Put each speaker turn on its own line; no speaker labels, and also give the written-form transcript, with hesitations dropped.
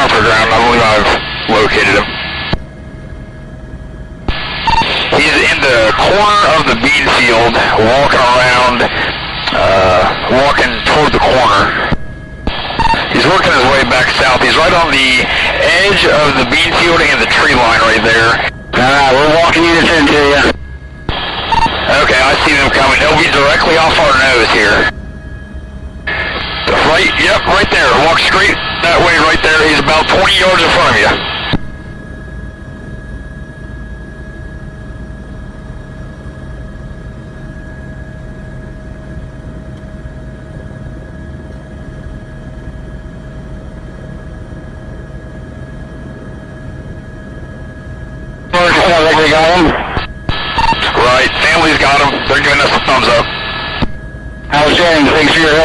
off the ground. I believe I've located him. He's in the corner of the bean field, walking around, walking toward the corner. He's working his way back south. He's right on the edge of the bean field and the tree line right there.
Alright, we're walking units into you.
Okay, I see them coming. They'll be directly off our nose here. Right, yep, right there. Walk straight that way right there. He's about 20 yards in front of you.
Sounds like we got him.
Right, family's got him. They're giving us a thumbs up.
Outstanding. Thanks for your help.